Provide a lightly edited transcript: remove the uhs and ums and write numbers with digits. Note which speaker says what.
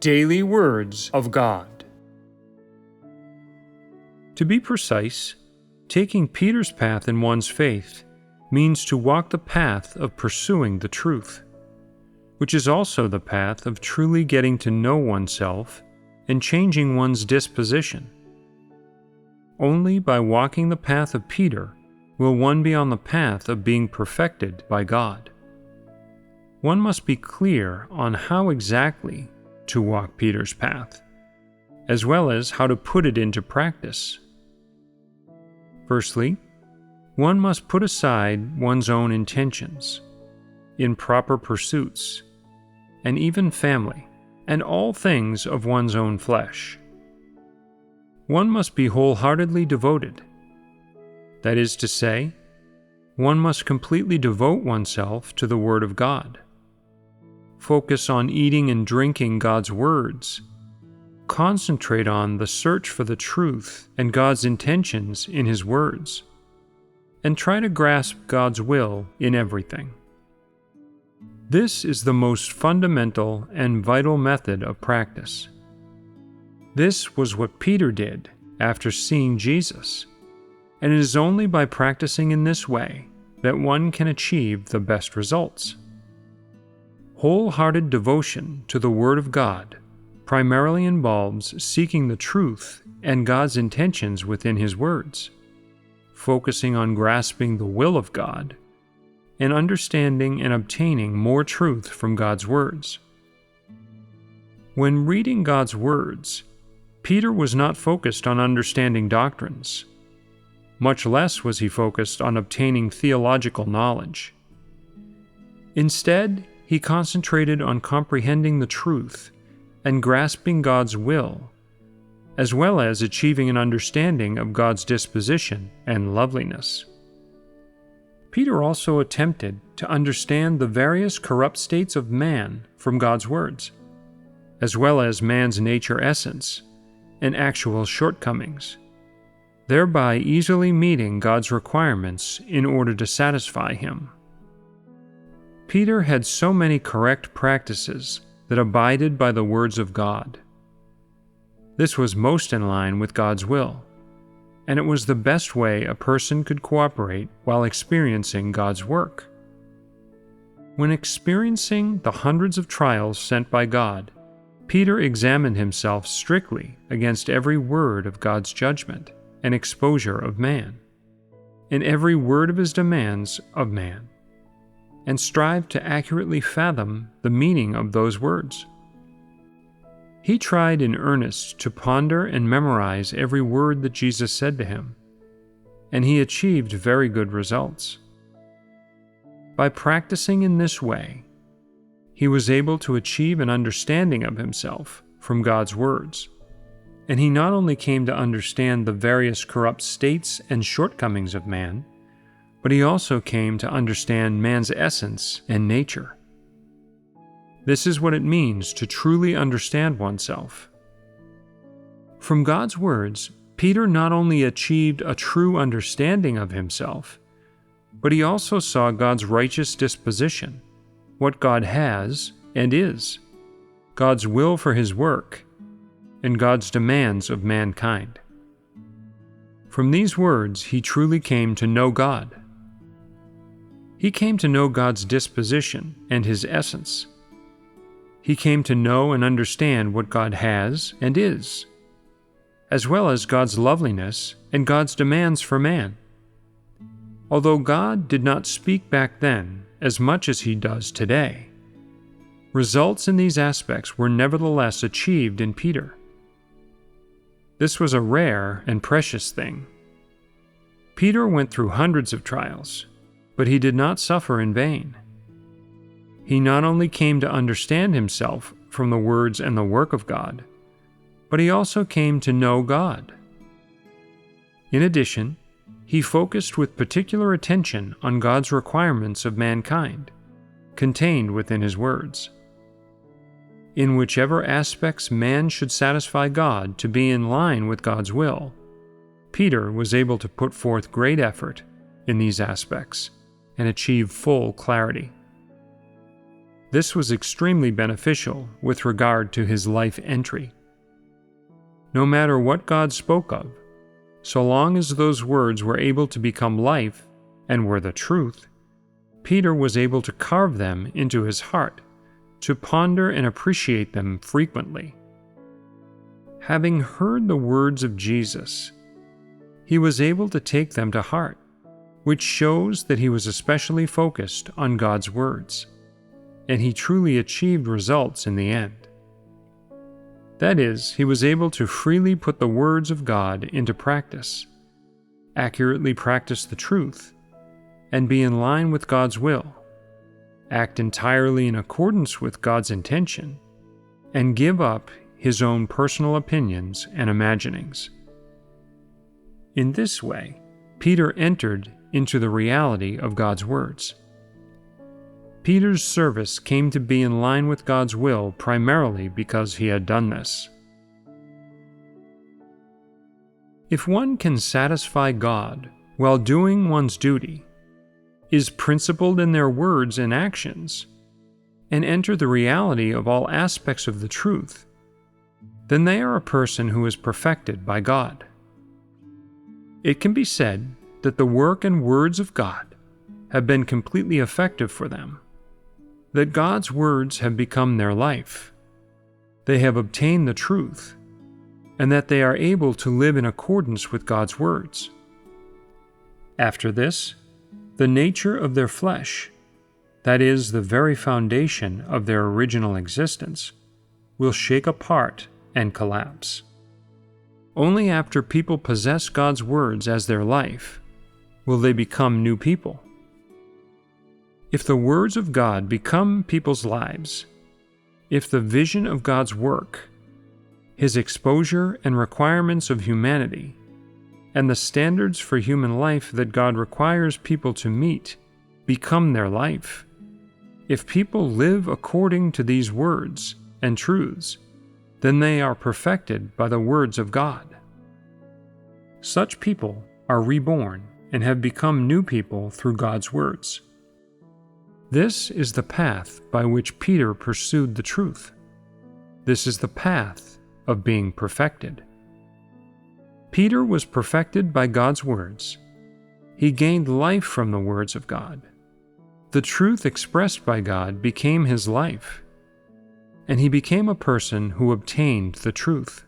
Speaker 1: Daily Words of God. To be precise, taking Peter's path in one's faith means to walk the path of pursuing the truth, which is also the path of truly getting to know oneself and changing one's disposition. Only by walking the path of Peter will one be on the path of being perfected by God. One must be clear on how exactly to walk Peter's path, as well as how to put it into practice. Firstly, one must put aside one's own intentions, improper pursuits, and even family, and all things of one's own flesh. One must be wholeheartedly devoted. That is to say, one must completely devote oneself to the Word of God. Focus on eating and drinking God's words. Concentrate on the search for the truth and God's intentions in His words, and try to grasp God's will in everything. This is the most fundamental and vital method of practice. This was what Peter did after seeing Jesus, and it is only by practicing in this way that one can achieve the best results. Wholehearted devotion to the Word of God primarily involves seeking the truth and God's intentions within His words, focusing on grasping the will of God, and understanding and obtaining more truth from God's words. When reading God's words, Peter was not focused on understanding doctrines. Much less was he focused on obtaining theological knowledge. Instead, he concentrated on comprehending the truth and grasping God's will, as well as achieving an understanding of God's disposition and loveliness. Peter also attempted to understand the various corrupt states of man from God's words, as well as man's nature essence and actual shortcomings, thereby easily meeting God's requirements in order to satisfy Him. Peter had so many correct practices that abided by the words of God. This was most in line with God's will, and it was the best way a person could cooperate while experiencing God's work. When experiencing the hundreds of trials sent by God, Peter examined himself strictly against every word of God's judgment and exposure of man, and every word of his demands of man, and strived to accurately fathom the meaning of those words. He tried in earnest to ponder and memorize every word that Jesus said to him, and he achieved very good results. By practicing in this way, he was able to achieve an understanding of himself from God's words, and he not only came to understand the various corrupt states and shortcomings of man, but he also came to understand man's essence and nature. This is what it means to truly understand oneself. From God's words, Peter not only achieved a true understanding of himself, but he also saw God's righteous disposition, what God has and is, God's will for His work, and God's demands of mankind. From these words, he truly came to know God. He came to know God's disposition and His essence. He came to know and understand what God has and is, as well as God's loveliness and God's demands for man. Although God did not speak back then as much as He does today, results in these aspects were nevertheless achieved in Peter. This was a rare and precious thing. Peter went through hundreds of trials, but he did not suffer in vain. He not only came to understand himself from the words and the work of God, but he also came to know God. In addition, he focused with particular attention on God's requirements of mankind, contained within His words. In whichever aspects man should satisfy God to be in line with God's will, Peter was able to put forth great effort in these aspects and achieve full clarity. This was extremely beneficial with regard to his life entry. No matter what God spoke of, so long as those words were able to become life and were the truth, Peter was able to carve them into his heart, to ponder and appreciate them frequently. Having heard the words of Jesus, he was able to take them to heart, which shows that he was especially focused on God's words, and he truly achieved results in the end. That is, he was able to freely put the words of God into practice, accurately practice the truth, and be in line with God's will, act entirely in accordance with God's intention, and give up his own personal opinions and imaginings. In this way, Peter entered into the reality of God's words. Peter's service came to be in line with God's will primarily because he had done this. If one can satisfy God while doing one's duty, is principled in their words and actions, and enter the reality of all aspects of the truth, then they are a person who is perfected by God. It can be said that the work and words of God have been completely effective for them, that God's words have become their life, they have obtained the truth, and that they are able to live in accordance with God's words. After this, the nature of their flesh, that is, the very foundation of their original existence, will shake apart and collapse. Only after people possess God's words as their life will they become new people. If the words of God become people's lives, if the vision of God's work, His exposure and requirements of humanity, and the standards for human life that God requires people to meet become their life, if people live according to these words and truths, then they are perfected by the words of God. Such people are reborn and have become new people through God's words. This is the path by which Peter pursued the truth. This is the path of being perfected. Peter was perfected by God's words. He gained life from the words of God. The truth expressed by God became his life, and he became a person who obtained the truth.